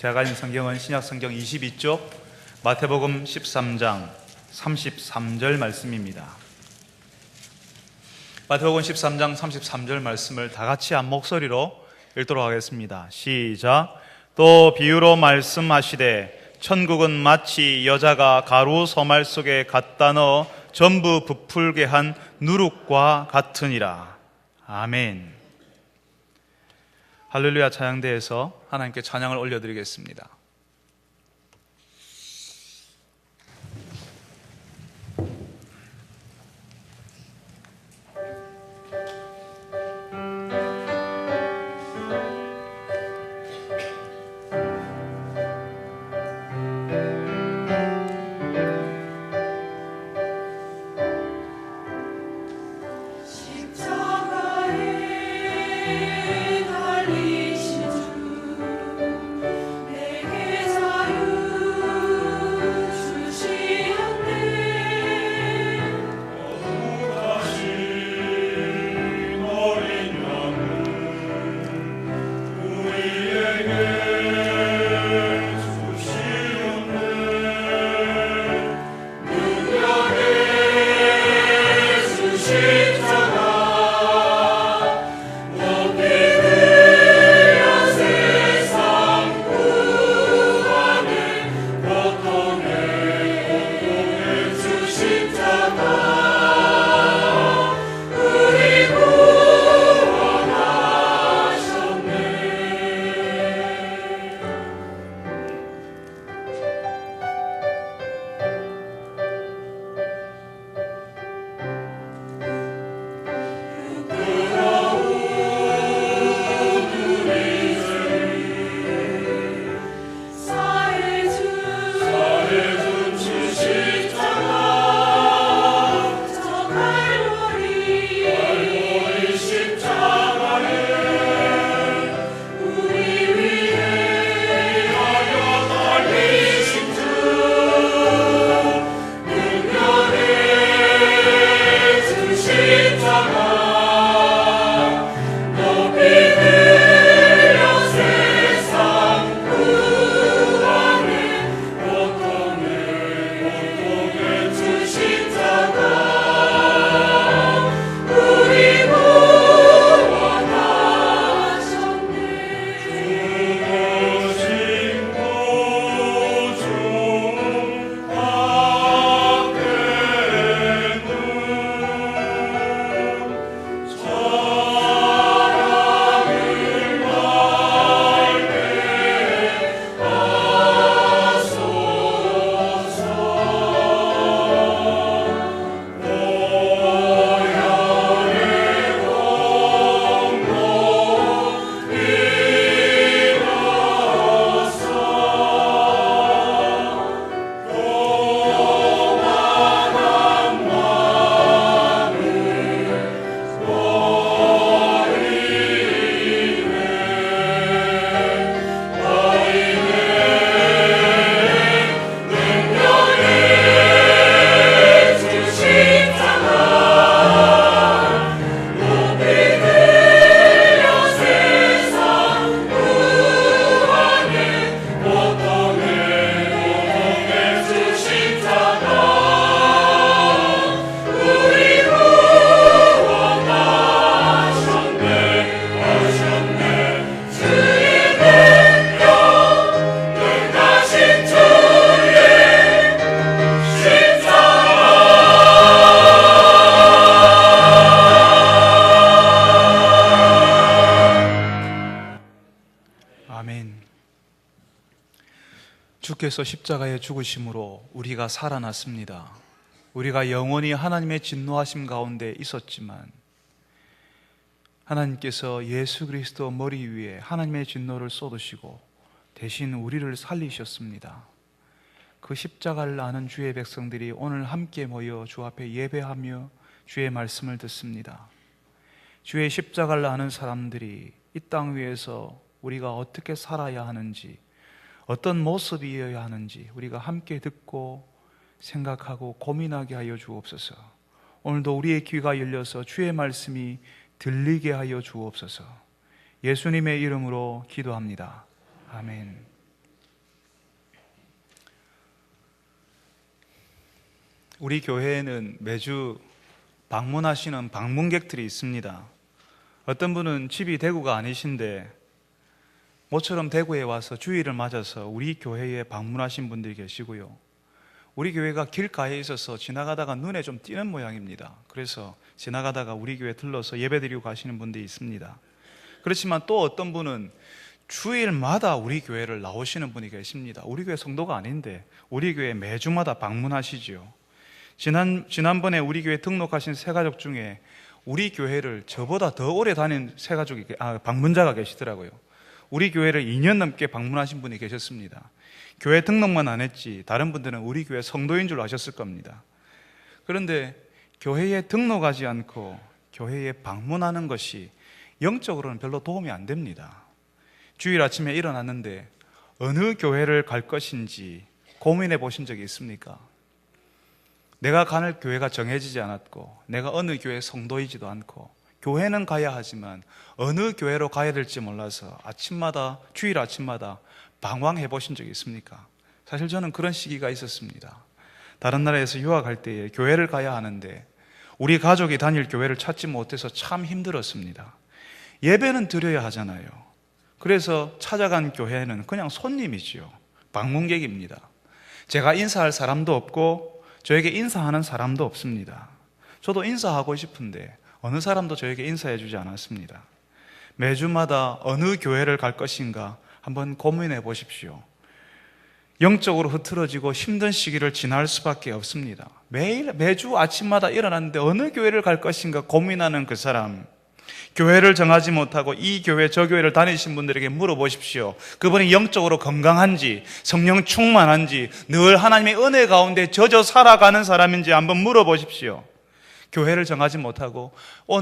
제가 가진 성경은 신약성경 22쪽 마태복음 13장 33절 말씀입니다. 마태복음 13장 33절 말씀을 다 같이 한 목소리로 읽도록 하겠습니다. 시작. 또 비유로 말씀하시되 천국은 마치 여자가 가루 소말 속에 갖다 넣어 전부 부풀게 한 누룩과 같으니라. 아멘. 할렐루야 찬양대에서 하나님께 찬양을 올려드리겠습니다. 주께서 십자가에 죽으심으로 우리가 살아났습니다. 우리가 영원히 하나님의 진노하심 가운데 있었지만 하나님께서 예수 그리스도 머리 위에 하나님의 진노를 쏟으시고 대신 우리를 살리셨습니다. 그 십자가를 아는 주의 백성들이 오늘 함께 모여 주 앞에 예배하며 주의 말씀을 듣습니다. 주의 십자가를 아는 사람들이 이 땅 위에서 우리가 어떻게 살아야 하는지, 어떤 모습이어야 하는지 우리가 함께 듣고 생각하고 고민하게 하여 주옵소서. 오늘도 우리의 귀가 열려서 주의 말씀이 들리게 하여 주옵소서. 예수님의 이름으로 기도합니다. 아멘. 우리 교회에는 매주 방문하시는 방문객들이 있습니다. 어떤 분은 집이 대구가 아니신데 모처럼 대구에 와서 주일을 맞아서 우리 교회에 방문하신 분들이 계시고요. 우리 교회가 길가에 있어서 지나가다가 눈에 좀 띄는 모양입니다. 그래서 지나가다가 우리 교회 들러서 예배드리고 가시는 분들이 있습니다. 그렇지만 또 어떤 분은 주일마다 우리 교회를 나오시는 분이 계십니다. 우리 교회 성도가 아닌데 우리 교회 매주마다 방문하시지요. 지난번에 우리 교회 등록하신 세 가족 중에 우리 교회를 저보다 더 오래 다닌 방문자가 계시더라고요. 우리 교회를 2년 넘게 방문하신 분이 계셨습니다. 교회 등록만 안 했지 다른 분들은 우리 교회 성도인 줄 아셨을 겁니다. 그런데 교회에 등록하지 않고 교회에 방문하는 것이 영적으로는 별로 도움이 안 됩니다. 주일 아침에 일어났는데 어느 교회를 갈 것인지 고민해 보신 적이 있습니까? 내가 가는 교회가 정해지지 않았고 내가 어느 교회 성도이지도 않고 교회는 가야 하지만 어느 교회로 가야 될지 몰라서 주일 아침마다 방황해 보신 적이 있습니까? 사실 저는 그런 시기가 있었습니다. 다른 나라에서 유학할 때에 교회를 가야 하는데 우리 가족이 다닐 교회를 찾지 못해서 참 힘들었습니다. 예배는 드려야 하잖아요. 그래서 찾아간 교회는 그냥 손님이지요. 방문객입니다. 제가 인사할 사람도 없고 저에게 인사하는 사람도 없습니다. 저도 인사하고 싶은데 어느 사람도 저에게 인사해 주지 않았습니다. 매주마다 어느 교회를 갈 것인가 한번 고민해 보십시오. 영적으로 흐트러지고 힘든 시기를 지날 수밖에 없습니다. 매주 아침마다 일어났는데 어느 교회를 갈 것인가 고민하는 그 사람, 교회를 정하지 못하고 이 교회 저 교회를 다니신 분들에게 물어보십시오. 그분이 영적으로 건강한지 성령 충만한지 늘 하나님의 은혜 가운데 젖어 살아가는 사람인지 한번 물어보십시오. 교회를 정하지 못하고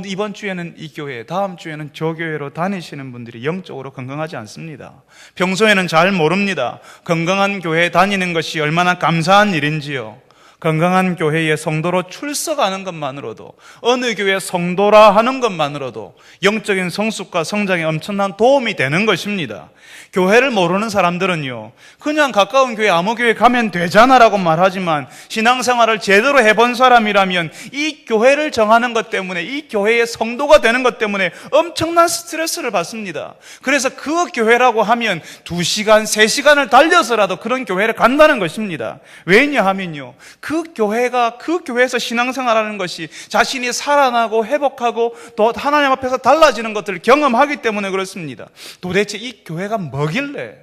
이번 주에는 이 교회, 다음 주에는 저 교회로 다니시는 분들이 영적으로 건강하지 않습니다. 평소에는 잘 모릅니다. 건강한 교회에 다니는 것이 얼마나 감사한 일인지요. 건강한 교회에 성도로 출석하는 것만으로도, 어느 교회 성도라 하는 것만으로도 영적인 성숙과 성장에 엄청난 도움이 되는 것입니다. 교회를 모르는 사람들은요, 그냥 가까운 교회 아무 교회 가면 되잖아라고 말하지만 신앙생활을 제대로 해본 사람이라면 이 교회를 정하는 것 때문에, 이 교회의 성도가 되는 것 때문에 엄청난 스트레스를 받습니다. 그래서 그 교회라고 하면 2시간, 3시간을 달려서라도 그런 교회를 간다는 것입니다. 왜냐하면요, 그 교회에서 신앙생활하는 것이 자신이 살아나고 회복하고 또 하나님 앞에서 달라지는 것들을 경험하기 때문에 그렇습니다. 도대체 이 교회가 뭐길래?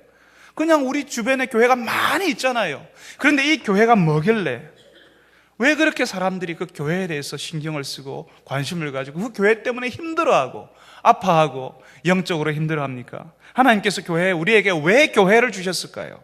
그냥 우리 주변에 교회가 많이 있잖아요. 그런데 이 교회가 뭐길래? 왜 그렇게 사람들이 그 교회에 대해서 신경을 쓰고 관심을 가지고 그 교회 때문에 힘들어하고 아파하고 영적으로 힘들어합니까? 하나님께서 우리에게 왜 교회를 주셨을까요?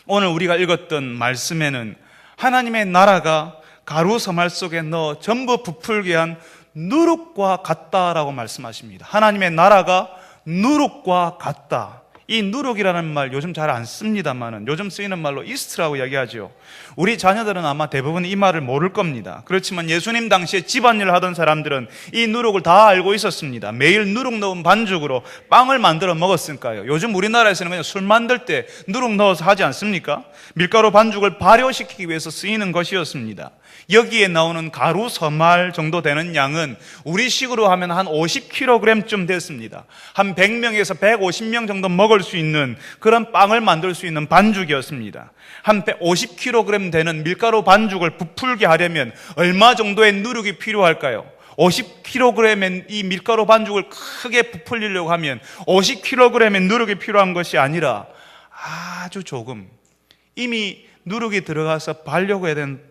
오늘 우리가 읽었던 말씀에는 하나님의 나라가 가루 서말 속에 넣어 전부 부풀게 한 누룩과 같다라고 말씀하십니다. 하나님의 나라가 누룩과 같다. 이 누룩이라는 말 요즘 잘 안 씁니다만은 요즘 쓰이는 말로 이스트라고 이야기하죠. 우리 자녀들은 아마 대부분 이 말을 모를 겁니다. 그렇지만 예수님 당시에 집안일을 하던 사람들은 이 누룩을 다 알고 있었습니다. 매일 누룩 넣은 반죽으로 빵을 만들어 먹었으니까요. 요즘 우리나라에서는 그냥 술 만들 때 누룩 넣어서 하지 않습니까? 밀가루 반죽을 발효시키기 위해서 쓰이는 것이었습니다. 여기에 나오는 가루 서말 정도 되는 양은 우리식으로 하면 한 50kg쯤 됐습니다. 한 100명에서 150명 정도 먹을 수 있는 그런 빵을 만들 수 있는 반죽이었습니다. 한 50kg 되는 밀가루 반죽을 부풀게 하려면 얼마 정도의 누룩이 필요할까요? 50kg의 이 밀가루 반죽을 크게 부풀리려고 하면 50kg의 누룩이 필요한 것이 아니라 아주 조금, 이미 누룩이 들어가서 발효가 된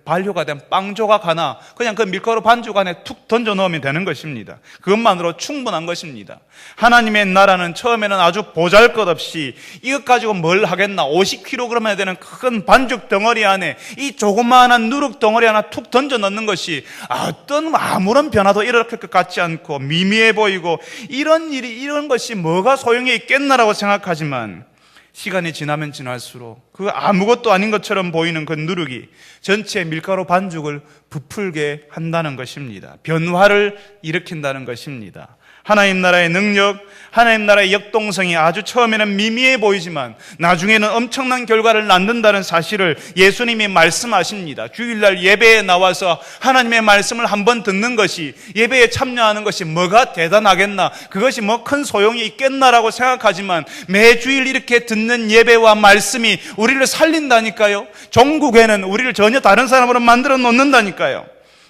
빵 조각 하나 그냥 그 밀가루 반죽 안에 툭 던져 넣으면 되는 것입니다. 그것만으로 충분한 것입니다. 하나님의 나라는 처음에는 아주 보잘것없이 이것 가지고 뭘 하겠나, 50kg에 되는 큰 반죽 덩어리 안에 이 조그마한 누룩 덩어리 하나 툭 던져 넣는 것이 아무런 변화도 일으킬 것 같지 않고 미미해 보이고 이런 것이 뭐가 소용이 있겠나라고 생각하지만 시간이 지나면 지날수록 그 아무것도 아닌 것처럼 보이는 그 누룩이 전체 밀가루 반죽을 부풀게 한다는 것입니다. 변화를 일으킨다는 것입니다. 하나님 나라의 능력, 하나님 나라의 역동성이 아주 처음에는 미미해 보이지만 나중에는 엄청난 결과를 낳는다는 사실을 예수님이 말씀하십니다. 주일날 예배에 나와서 하나님의 말씀을 한번 듣는 것이, 예배에 참여하는 것이 뭐가 대단하겠나, 그것이 뭐 큰 소용이 있겠나라고 생각하지만 매주일 이렇게 듣는 예배와 말씀이 우리를 살린다니까요. 종국에는 우리를 전혀 다른 사람으로 만들어 놓는다니까요.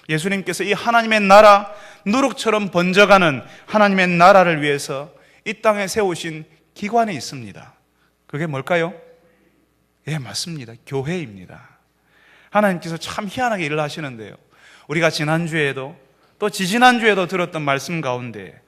예수님께서 이 하나님의 나라, 누룩처럼 번져가는 하나님의 나라를 위해서 이 땅에 세우신 기관이 있습니다. 그게 뭘까요? 예, 맞습니다. 교회입니다. 하나님께서 참 희한하게 일을 하시는데요. 우리가 지난주에도 또 지지난주에도 들었던 말씀 가운데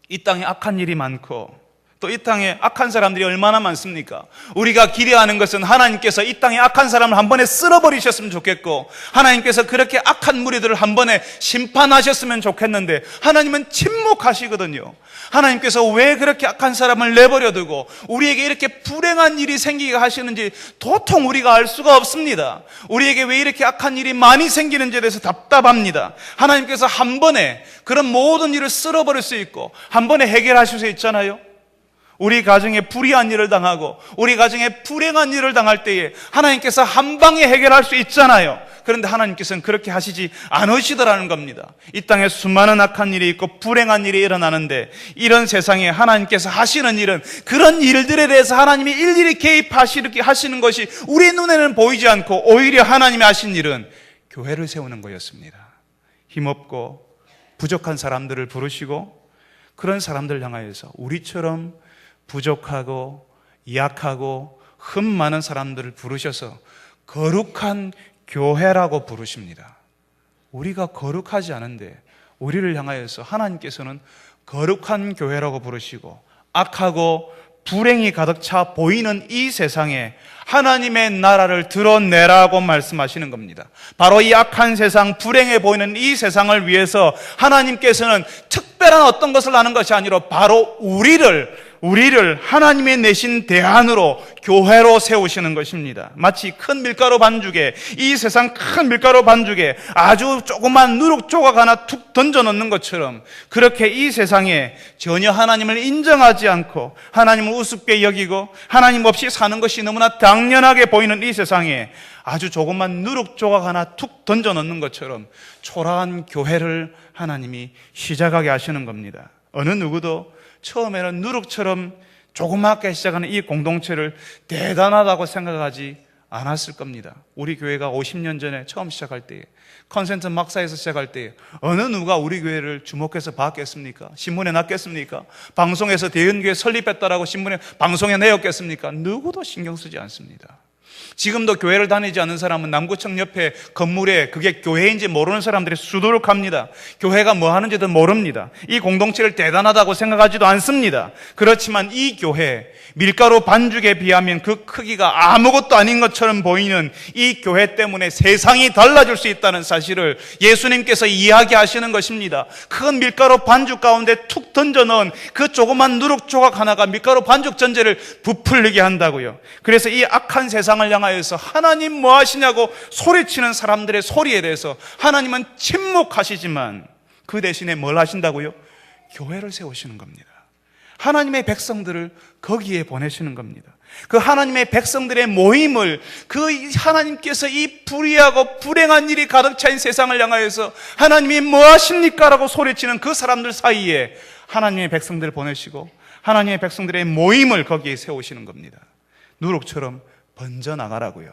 이 땅에 악한 일이 많고 또 이 땅에 악한 사람들이 얼마나 많습니까? 우리가 기대하는 것은 하나님께서 이 땅에 악한 사람을 한 번에 쓸어버리셨으면 좋겠고, 하나님께서 그렇게 악한 무리들을 한 번에 심판하셨으면 좋겠는데 하나님은 침묵하시거든요. 하나님께서 왜 그렇게 악한 사람을 내버려두고 우리에게 이렇게 불행한 일이 생기게 하시는지 도통 우리가 알 수가 없습니다. 우리에게 왜 이렇게 악한 일이 많이 생기는지에 대해서 답답합니다. 하나님께서 한 번에 그런 모든 일을 쓸어버릴 수 있고 한 번에 해결하실 수 있잖아요. 우리 가정에 불의한 일을 당하고 우리 가정에 불행한 일을 당할 때에 하나님께서 한 방에 해결할 수 있잖아요. 그런데 하나님께서는 그렇게 하시지 않으시더라는 겁니다. 이 땅에 수많은 악한 일이 있고 불행한 일이 일어나는데 이런 세상에 하나님께서 하시는 일은 그런 일들에 대해서 하나님이 일일이 개입하시는 것이 우리 눈에는 보이지 않고 오히려 하나님이 하신 일은 교회를 세우는 거였습니다. 힘없고 부족한 사람들을 부르시고 그런 사람들 향하여서 우리처럼 부족하고 약하고 흠 많은 사람들을 부르셔서 거룩한 교회라고 부르십니다. 우리가 거룩하지 않은데 우리를 향하여서 하나님께서는 거룩한 교회라고 부르시고 악하고 불행이 가득 차 보이는 이 세상에 하나님의 나라를 드러내라고 말씀하시는 겁니다. 바로 이 악한 세상, 불행해 보이는 이 세상을 위해서 하나님께서는 특별한 어떤 것을 하는 것이 아니라 바로 우리를 하나님의 내신 대안으로 교회로 세우시는 것입니다. 마치 큰 밀가루 반죽에, 이 세상 큰 밀가루 반죽에 아주 조그만 누룩 조각 하나 툭 던져 넣는 것처럼 그렇게 이 세상에 전혀 하나님을 인정하지 않고 하나님을 우습게 여기고 하나님 없이 사는 것이 너무나 당연하게 보이는 이 세상에 아주 조그만 누룩 조각 하나 툭 던져 넣는 것처럼 초라한 교회를 하나님이 시작하게 하시는 겁니다. 어느 누구도 처음에는 누룩처럼 조그맣게 시작하는 이 공동체를 대단하다고 생각하지 않았을 겁니다. 우리 교회가 50년 전에 처음 시작할 때, 컨센트 막사에서 시작할 때 어느 누가 우리 교회를 주목해서 봤겠습니까? 신문에 났겠습니까? 방송에서 대은교회 설립했다라고 방송에 내었겠습니까? 누구도 신경 쓰지 않습니다. 지금도 교회를 다니지 않는 사람은 남구청 옆에 건물에 그게 교회인지 모르는 사람들이 수두룩합니다. 교회가 뭐 하는지도 모릅니다. 이 공동체를 대단하다고 생각하지도 않습니다. 그렇지만 이 교회, 밀가루 반죽에 비하면 그 크기가 아무것도 아닌 것처럼 보이는 이 교회 때문에 세상이 달라질 수 있다는 사실을 예수님께서 이야기하시는 것입니다. 큰 밀가루 반죽 가운데 툭 던져 넣은 그 조그만 누룩 조각 하나가 밀가루 반죽 전체를 부풀리게 한다고요. 그래서 이 악한 세상을 향하여서 하나님 뭐 하시냐고 소리치는 사람들의 소리에 대해서 하나님은 침묵하시지만 그 대신에 뭘 하신다고요? 교회를 세우시는 겁니다. 하나님의 백성들을 거기에 보내시는 겁니다. 그 하나님의 백성들의 모임을, 그 하나님께서 이 불의하고 불행한 일이 가득 차인 세상을 향하여서 하나님이 뭐 하십니까? 라고 소리치는 그 사람들 사이에 하나님의 백성들을 보내시고 하나님의 백성들의 모임을 거기에 세우시는 겁니다. 누룩처럼 번져나가라고요.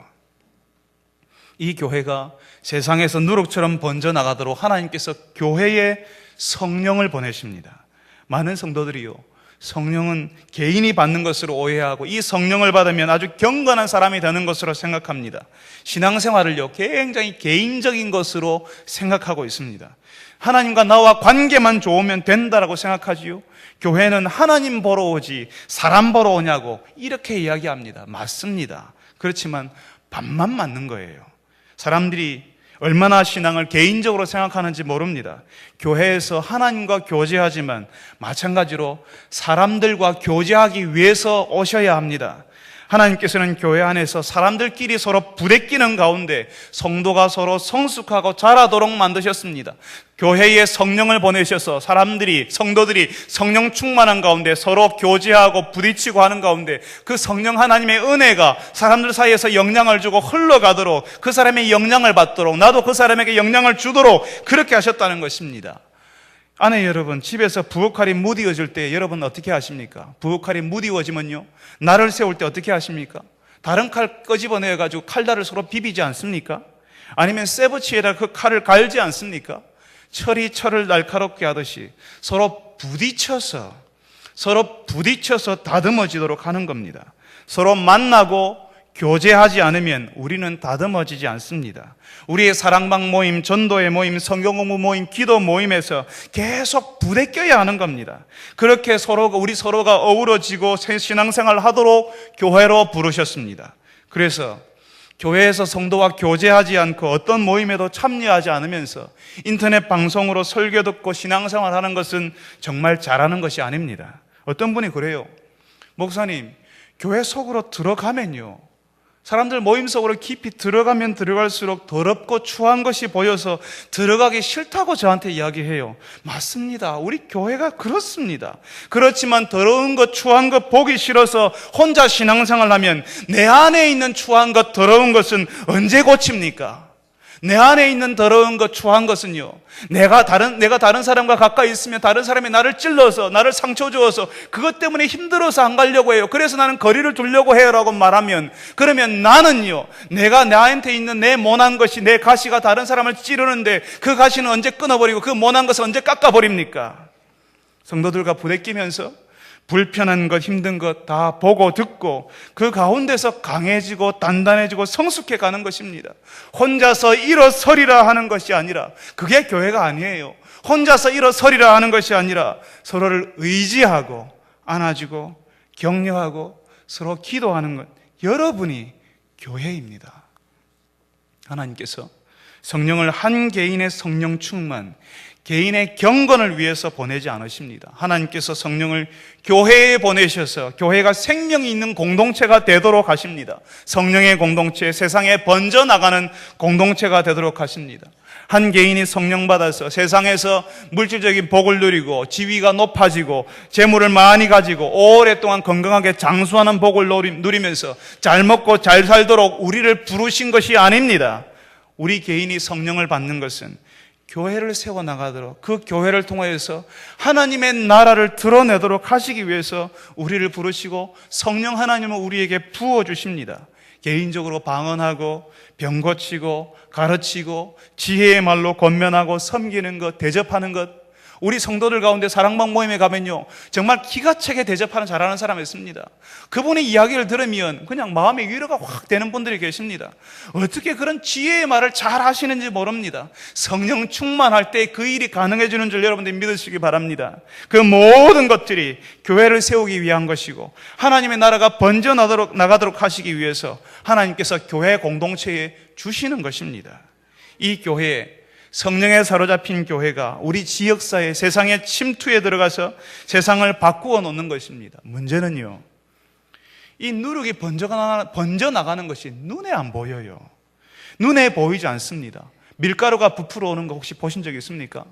이 교회가 세상에서 누룩처럼 번져나가도록 하나님께서 교회에 성령을 보내십니다. 많은 성도들이요, 성령은 개인이 받는 것으로 오해하고 이 성령을 받으면 아주 경건한 사람이 되는 것으로 생각합니다. 신앙생활을요, 굉장히 개인적인 것으로 생각하고 있습니다. 하나님과 나와 관계만 좋으면 된다라고 생각하지요. 교회는 하나님 보러 오지 사람 보러 오냐고 이렇게 이야기합니다. 맞습니다. 그렇지만 반만 맞는 거예요. 사람들이 얼마나 신앙을 개인적으로 생각하는지 모릅니다. 교회에서 하나님과 교제하지만 마찬가지로 사람들과 교제하기 위해서 오셔야 합니다. 하나님께서는 교회 안에서 사람들끼리 서로 부대끼는 가운데 성도가 서로 성숙하고 자라도록 만드셨습니다. 교회에 성령을 보내셔서 성도들이 성령 충만한 가운데 서로 교제하고 부딪히고 하는 가운데 그 성령 하나님의 은혜가 사람들 사이에서 영향을 주고 흘러가도록, 그 사람의 영향을 받도록, 나도 그 사람에게 영향을 주도록 그렇게 하셨다는 것입니다. 아내 여러분, 집에서 부엌칼이 무디어질 때 여러분 어떻게 하십니까? 부엌칼이 무디어지면요, 날을 세울 때 어떻게 하십니까? 다른 칼 끄집어내가지고 칼날을 서로 비비지 않습니까? 아니면 쇠붙이에다 그 칼을 갈지 않습니까? 철이 철을 날카롭게 하듯이 서로 부딪혀서 다듬어지도록 하는 겁니다. 서로 만나고 교제하지 않으면 우리는 다듬어지지 않습니다. 우리의 사랑방 모임, 전도의 모임, 성경 공부 모임, 기도 모임에서 계속 부대껴야 하는 겁니다. 그렇게 우리 서로가 어우러지고 신앙생활을 하도록 교회로 부르셨습니다. 그래서 교회에서 성도와 교제하지 않고 어떤 모임에도 참여하지 않으면서 인터넷 방송으로 설교 듣고 신앙생활 하는 것은 정말 잘하는 것이 아닙니다. 어떤 분이 그래요. 목사님, 교회 속으로 들어가면요, 사람들 모임 속으로 깊이 들어가면 들어갈수록 더럽고 추한 것이 보여서 들어가기 싫다고 저한테 이야기해요. 맞습니다. 우리 교회가 그렇습니다. 그렇지만 더러운 것, 추한 것 보기 싫어서 혼자 신앙생활을 하면 내 안에 있는 추한 것, 더러운 것은 언제 고칩니까? 내 안에 있는 더러운 것, 추한 것은요, 내가 다른 사람과 가까이 있으면 다른 사람이 나를 찔러서, 나를 상처 주어서 그것 때문에 힘들어서 안 가려고 해요. 그래서 나는 거리를 두려고 해요 라고 말하면, 그러면 나는요, 내가 나한테 있는 내 모난 것이, 내 가시가 다른 사람을 찌르는데 그 가시는 언제 끊어버리고 그 모난 것을 언제 깎아버립니까? 성도들과 부대끼면서 불편한 것, 힘든 것 다 보고 듣고 그 가운데서 강해지고 단단해지고 성숙해 가는 것입니다. 혼자서 일어서리라 하는 것이 아니라, 그게 교회가 아니에요. 혼자서 일어서리라 하는 것이 아니라 서로를 의지하고 안아주고 격려하고 서로 기도하는 것, 여러분이 교회입니다. 하나님께서 성령을 한 개인의 성령 충만, 개인의 경건을 위해서 보내지 않으십니다. 하나님께서 성령을 교회에 보내셔서 교회가 생명이 있는 공동체가 되도록 하십니다. 성령의 공동체, 세상에 번져나가는 공동체가 되도록 하십니다. 한 개인이 성령 받아서 세상에서 물질적인 복을 누리고 지위가 높아지고 재물을 많이 가지고 오랫동안 건강하게 장수하는 복을 누리면서 잘 먹고 잘 살도록 우리를 부르신 것이 아닙니다. 우리 개인이 성령을 받는 것은 교회를 세워나가도록, 그 교회를 통하여서 하나님의 나라를 드러내도록 하시기 위해서 우리를 부르시고 성령 하나님은 우리에게 부어주십니다. 개인적으로 방언하고 병 고치고 가르치고 지혜의 말로 권면하고 섬기는 것, 대접하는 것, 우리 성도들 가운데 사랑방 모임에 가면요, 정말 기가 차게 대접하는 잘하는 사람이 있습니다. 그분의 이야기를 들으면 그냥 마음의 위로가 확 되는 분들이 계십니다. 어떻게 그런 지혜의 말을 잘 하시는지 모릅니다. 성령 충만할 때 그 일이 가능해지는 줄 여러분들이 믿으시기 바랍니다. 그 모든 것들이 교회를 세우기 위한 것이고 하나님의 나라가 번져나가도록 하시기 위해서 하나님께서 교회 공동체에 주시는 것입니다. 이 교회에 성령에 사로잡힌 교회가 우리 지역사회, 세상의 침투에 들어가서 세상을 바꾸어 놓는 것입니다. 문제는요, 이 누룩이 번져나가는 것이 눈에 안 보여요. 눈에 보이지 않습니다. 밀가루가 부풀어 오는 거 혹시 보신 적 있습니까?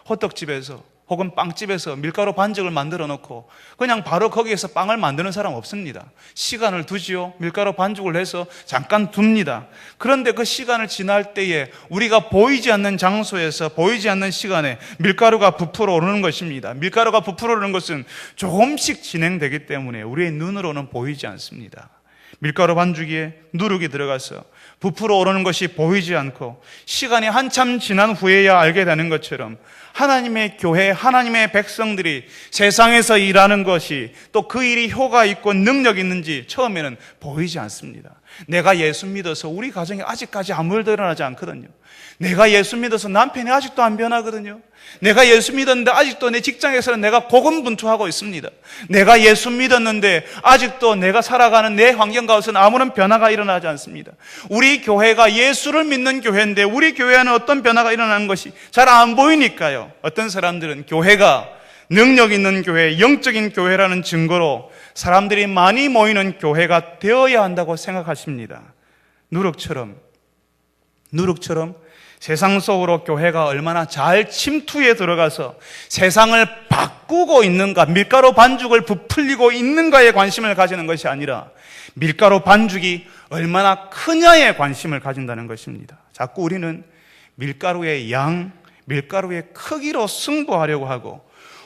호떡집에서 혹은 빵집에서 밀가루 반죽을 만들어 놓고 그냥 바로 거기에서 빵을 만드는 사람 없습니다. 시간을 두지요. 밀가루 반죽을 해서 잠깐 둡니다. 그런데 그 시간을 지날 때에 우리가 보이지 않는 장소에서 보이지 않는 시간에 밀가루가 부풀어 오르는 것입니다. 밀가루가 부풀어 오르는 것은 조금씩 진행되기 때문에 우리의 눈으로는 보이지 않습니다. 밀가루 반죽에 누룩이 들어가서 부풀어 오르는 것이 보이지 않고 시간이 한참 지난 후에야 알게 되는 것처럼 하나님의 교회, 하나님의 백성들이 세상에서 일하는 것이 또 그 일이 효과 있고 능력 있는지 처음에는 보이지 않습니다. 내가 예수 믿어서 우리 가정에 아직까지 아무 일도 일어나지 않거든요. 내가 예수 믿어서 남편이 아직도 안 변하거든요. 내가 예수 믿었는데 아직도 내 직장에서는 내가 고군분투하고 있습니다. 내가 예수 믿었는데 아직도 내가 살아가는 내 환경 가운데서는 아무런 변화가 일어나지 않습니다. 우리 교회가 예수를 믿는 교회인데 우리 교회 안에 어떤 변화가 일어나는 것이 잘 안 보이니까요. 어떤 사람들은 교회가 능력 있는 교회, 영적인 교회라는 증거로 사람들이 많이 모이는 교회가 되어야 한다고 생각하십니다. 누룩처럼 세상 속으로 교회가 얼마나 잘 침투해 들어가서 세상을 바꾸고 있는가, 밀가루 반죽을 부풀리고 있는가에 관심을 가지는 것이 아니라 밀가루 반죽이 얼마나 크냐에 관심을 가진다는 것입니다. 자꾸 우리는 밀가루의 양, 밀가루의 크기로 승부하려고 하고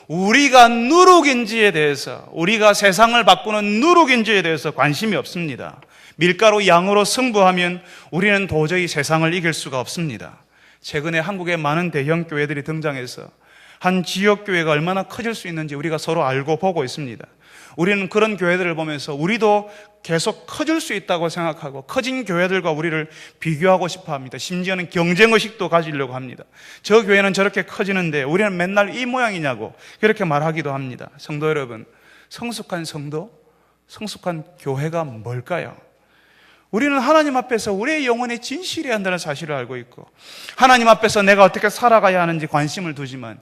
우리가 누룩인지에 대해서, 우리가 세상을 바꾸는 누룩인지에 대해서 관심이 없습니다. 밀가루 양으로 승부하면 우리는 도저히 세상을 이길 수가 없습니다. 최근에 한국에 많은 대형 교회들이 등장해서 한 지역 교회가 얼마나 커질 수 있는지 우리가 서로 알고 보고 있습니다. 우리는 그런 교회들을 보면서 우리도 계속 커질 수 있다고 생각하고 커진 교회들과 우리를 비교하고 싶어 합니다. 심지어는 경쟁의식도 가지려고 합니다. 저 교회는 저렇게 커지는데 우리는 맨날 이 모양이냐고 그렇게 말하기도 합니다. 성도 여러분, 성숙한 성도, 성숙한 교회가 뭘까요? 우리는 하나님 앞에서 우리의 영혼이 진실해야 한다는 사실을 알고 있고 하나님 앞에서 내가 어떻게 살아가야 하는지 관심을 두지만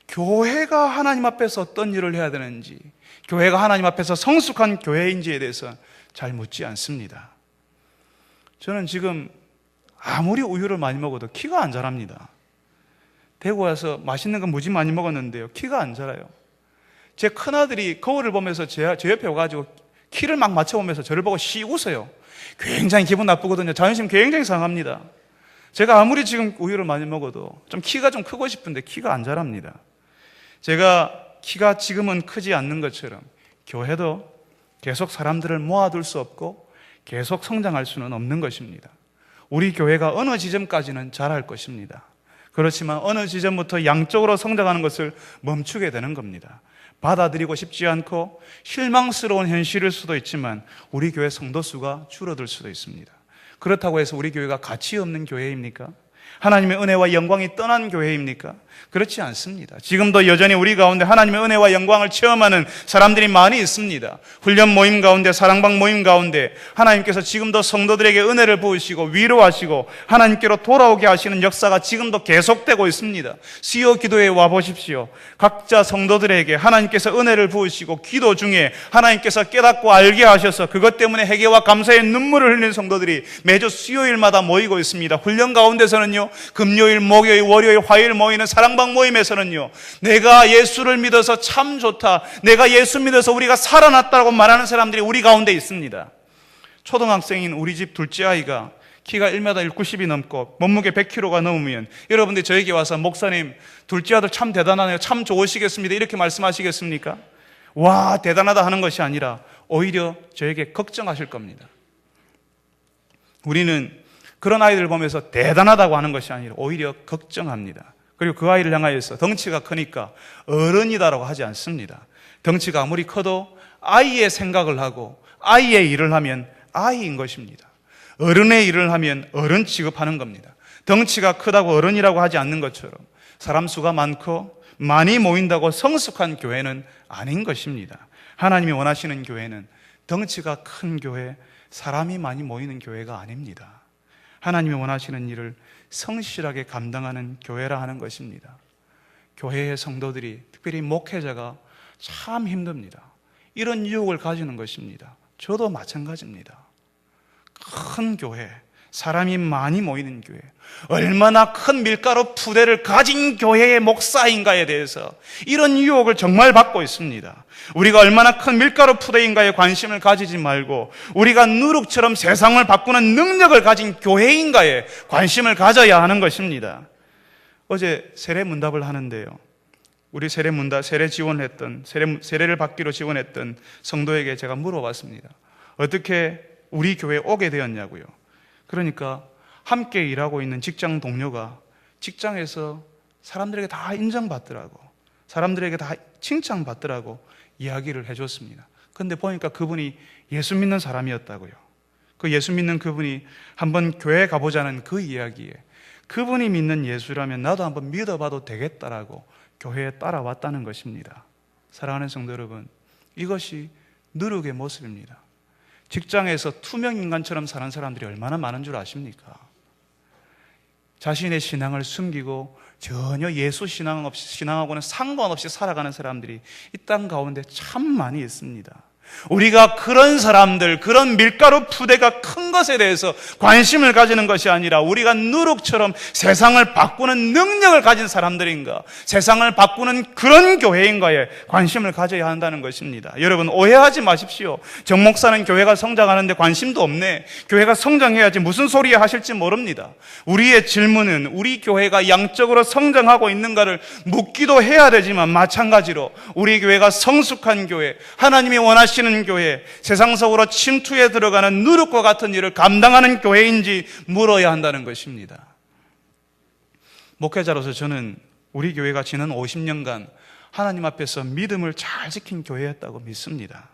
교회가 하나님 앞에서 어떤 일을 해야 되는지, 교회가 하나님 앞에서 성숙한 교회인지에 대해서 잘 묻지 않습니다. 저는 지금 아무리 우유를 많이 먹어도 키가 안 자랍니다. 대구 와서 맛있는 거 무지 많이 먹었는데요, 키가 안 자라요. 제 큰아들이 거울을 보면서 제 옆에 와가지고 키를 막 맞춰보면서 저를 보고 씩 웃어요. 굉장히 기분 나쁘거든요. 자존심 굉장히 상합니다. 제가 아무리 지금 우유를 많이 먹어도 좀 키가 좀 크고 싶은데 키가 안 자랍니다. 제가 키가 지금은 크지 않는 것처럼 교회도 계속 사람들을 모아둘 수 없고 계속 성장할 수는 없는 것입니다. 우리 교회가 어느 지점까지는 자랄 것입니다. 그렇지만 어느 지점부터 양쪽으로 성장하는 것을 멈추게 되는 겁니다. 받아들이고 싶지 않고 실망스러운 현실일 수도 있지만 우리 교회 성도 수가 줄어들 수도 있습니다. 그렇다고 해서 우리 교회가 가치 없는 교회입니까? 하나님의 은혜와 영광이 떠난 교회입니까? 그렇지 않습니다. 지금도 여전히 우리 가운데 하나님의 은혜와 영광을 체험하는 사람들이 많이 있습니다. 훈련 모임 가운데, 사랑방 모임 가운데 하나님께서 지금도 성도들에게 은혜를 부으시고 위로하시고 하나님께로 돌아오게 하시는 역사가 지금도 계속되고 있습니다. 수요 기도에 와보십시오. 각자 성도들에게 하나님께서 은혜를 부으시고 기도 중에 하나님께서 깨닫고 알게 하셔서 그것 때문에 회개와 감사의 눈물을 흘리는 성도들이 매주 수요일마다 모이고 있습니다. 훈련 가운데서는요, 금요일, 목요일, 월요일, 화요일 모이는 사랑방 모임에서는요, 내가 예수를 믿어서 참 좋다, 내가 예수 믿어서 우리가 살아났다고 말하는 사람들이 우리 가운데 있습니다. 초등학생인 우리 집 둘째 아이가 키가 1m 90이 넘고 몸무게 100kg가 넘으면 여러분들이 저에게 와서 목사님, 둘째 아들 참 대단하네요, 참 좋으시겠습니다, 이렇게 말씀하시겠습니까? 와, 대단하다 하는 것이 아니라 오히려 저에게 걱정하실 겁니다. 우리는 그런 아이들을 보면서 대단하다고 하는 것이 아니라 오히려 걱정합니다. 그리고 그 아이를 향하여서 덩치가 크니까 어른이다라고 하지 않습니다. 덩치가 아무리 커도 아이의 생각을 하고 아이의 일을 하면 아이인 것입니다. 어른의 일을 하면 어른 취급하는 겁니다. 덩치가 크다고 어른이라고 하지 않는 것처럼 사람 수가 많고 많이 모인다고 성숙한 교회는 아닌 것입니다. 하나님이 원하시는 교회는 덩치가 큰 교회, 사람이 많이 모이는 교회가 아닙니다. 하나님이 원하시는 일을 성실하게 감당하는 교회라 하는 것입니다. 교회의 성도들이, 특별히 목회자가 참 힘듭니다. 이런 유혹을 가지는 것입니다. 저도 마찬가지입니다. 큰 교회, 사람이 많이 모이는 교회, 얼마나 큰 밀가루 푸대를 가진 교회의 목사인가에 대해서 이런 유혹을 정말 받고 있습니다. 우리가 얼마나 큰 밀가루 푸대인가에 관심을 가지지 말고 우리가 누룩처럼 세상을 바꾸는 능력을 가진 교회인가에 관심을 가져야 하는 것입니다. 어제 세례 문답을 하는데요, 우리 세례 지원했던, 세례를 받기로 지원했던 성도에게 제가 물어봤습니다. 어떻게 우리 교회에 오게 되었냐고요. 그러니까 함께 일하고 있는 직장 동료가 직장에서 사람들에게 다 인정받더라고, 사람들에게 다 칭찬받더라고 이야기를 해줬습니다. 그런데 보니까 그분이 예수 믿는 사람이었다고요. 그 예수 믿는 그분이 한번 교회 가보자는 그 이야기에 그분이 믿는 예수라면 나도 한번 믿어봐도 되겠다라고 교회에 따라왔다는 것입니다. 사랑하는 성도 여러분, 이것이 누룩의 모습입니다. 직장에서 투명인간처럼 사는 사람들이 얼마나 많은 줄 아십니까? 자신의 신앙을 숨기고 전혀 예수 신앙하고는 상관없이 살아가는 사람들이 이 땅 가운데 참 많이 있습니다. 우리가 그런 사람들, 그런 밀가루 푸대가 큰 것에 대해서 관심을 가지는 것이 아니라 우리가 누룩처럼 세상을 바꾸는 능력을 가진 사람들인가, 세상을 바꾸는 그런 교회인가에 관심을 가져야 한다는 것입니다. 여러분, 오해하지 마십시오. 정 목사는 교회가 성장하는데 관심도 없네, 교회가 성장해야지 무슨 소리 하실지 모릅니다. 우리의 질문은 우리 교회가 양적으로 성장하고 있는가를 묻기도 해야 되지만, 마찬가지로 우리 교회가 성숙한 교회, 하나님이 원하시는 교회, 세상 속으로 침투해 들어가는 누룩과 같은 일을 감당하는 교회인지 물어야 한다는 것입니다. 목회자로서 저는 우리 교회가 지난 50년간 하나님 앞에서 믿음을 잘 지킨 교회였다고 믿습니다.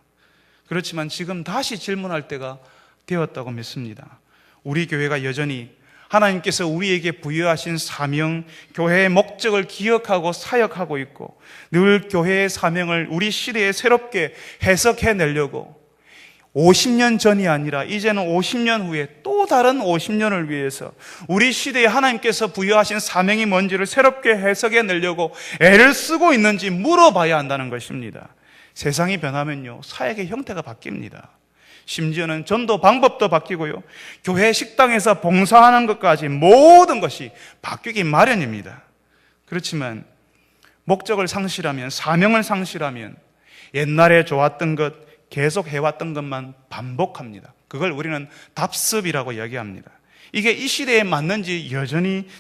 그렇지만 지금 다시 질문할 때가 되었다고 믿습니다. 우리 교회가 여전히 하나님께서 우리에게 부여하신 사명, 교회의 목적을 기억하고 사역하고 있고, 늘 교회의 사명을 우리 시대에 새롭게 해석해내려고 50년 전이 아니라 이제는 50년 후에 또 다른 50년을 위해서 우리 시대에 하나님께서 부여하신 사명이 뭔지를 새롭게 해석해내려고 애를 쓰고 있는지 물어봐야 한다는 것입니다. 세상이 변하면요, 사역의 형태가 바뀝니다. 심지어는 전도 방법도 바뀌고요, 교회 식당에서 봉사하는 것까지 모든 것이 바뀌기 마련입니다. 그렇지만 목적을 상실하면, 사명을 상실하면 옛날에 좋았던 것, 계속 해왔던 것만 반복합니다. 그걸 우리는 답습이라고 이야기합니다. 이게 이 시대에 맞는지,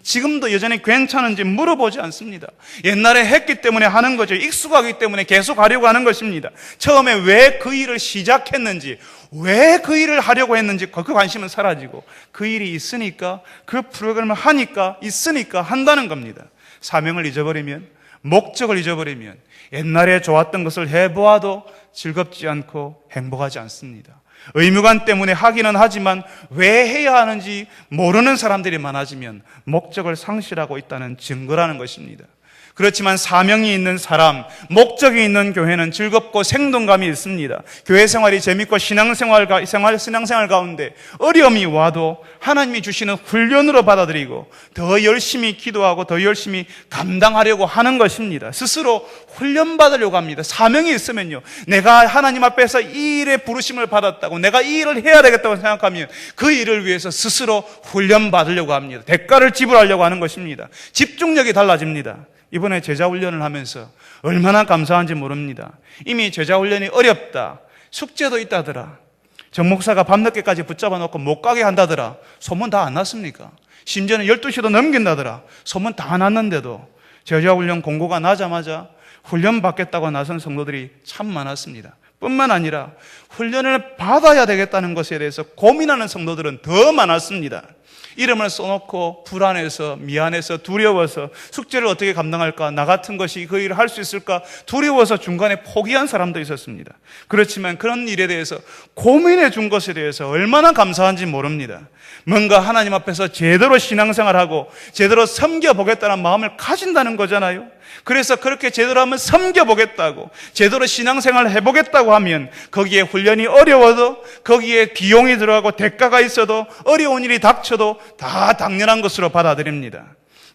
지금도 여전히 괜찮은지 물어보지 않습니다. 옛날에 했기 때문에 하는 거죠. 익숙하기 때문에 계속 하려고 하는 것입니다. 처음에 왜 그 일을 시작했는지, 왜 그 일을 하려고 했는지 그 관심은 사라지고, 그 일이 있으니까, 그 프로그램을 하니까, 있으니까 한다는 겁니다. 사명을 잊어버리면, 목적을 잊어버리면 옛날에 좋았던 것을 해보아도 즐겁지 않고 행복하지 않습니다. 의무감 때문에 하기는 하지만 왜 해야 하는지 모르는 사람들이 많아지면 목적을 상실하고 있다는 증거라는 것입니다. 그렇지만 사명이 있는 사람, 목적이 있는 교회는 즐겁고 생동감이 있습니다. 교회 생활이 재밌고 신앙생활 가운데 어려움이 와도 하나님이 주시는 훈련으로 받아들이고 더 열심히 기도하고 더 열심히 감당하려고 하는 것입니다. 스스로 훈련받으려고 합니다. 사명이 있으면요, 내가 하나님 앞에서 이 일에 부르심을 받았다고, 내가 이 일을 해야 되겠다고 생각하면 그 일을 위해서 스스로 훈련받으려고 합니다. 대가를 지불하려고 하는 것입니다. 집중력이 달라집니다. 이번에 제자훈련을 하면서 얼마나 감사한지 모릅니다. 이미 제자훈련이 어렵다, 숙제도 있다더라, 정 목사가 밤늦게까지 붙잡아 놓고 못 가게 한다더라, 소문 다 안 났습니까? 심지어는 12시도 넘긴다더라, 소문 다 났는데도 제자훈련 공고가 나자마자 훈련 받겠다고 나선 성도들이 참 많았습니다. 뿐만 아니라 훈련을 받아야 되겠다는 것에 대해서 고민하는 성도들은 더 많았습니다. 이름을 써놓고 불안해서, 미안해서, 두려워서 숙제를 어떻게 감당할까, 나 같은 것이 그 일을 할 수 있을까 두려워서 중간에 포기한 사람도 있었습니다. 그렇지만 그런 일에 대해서 고민해 준 것에 대해서 얼마나 감사한지 모릅니다. 뭔가 하나님 앞에서 제대로 신앙생활하고 제대로 섬겨보겠다는 마음을 가진다는 거잖아요. 그래서 그렇게 제대로 한번 섬겨보겠다고, 제대로 신앙생활을 해보겠다고 하면 거기에 훈련이 어려워도, 거기에 비용이 들어가고 대가가 있어도, 어려운 일이 닥쳐도 다 당연한 것으로 받아들입니다.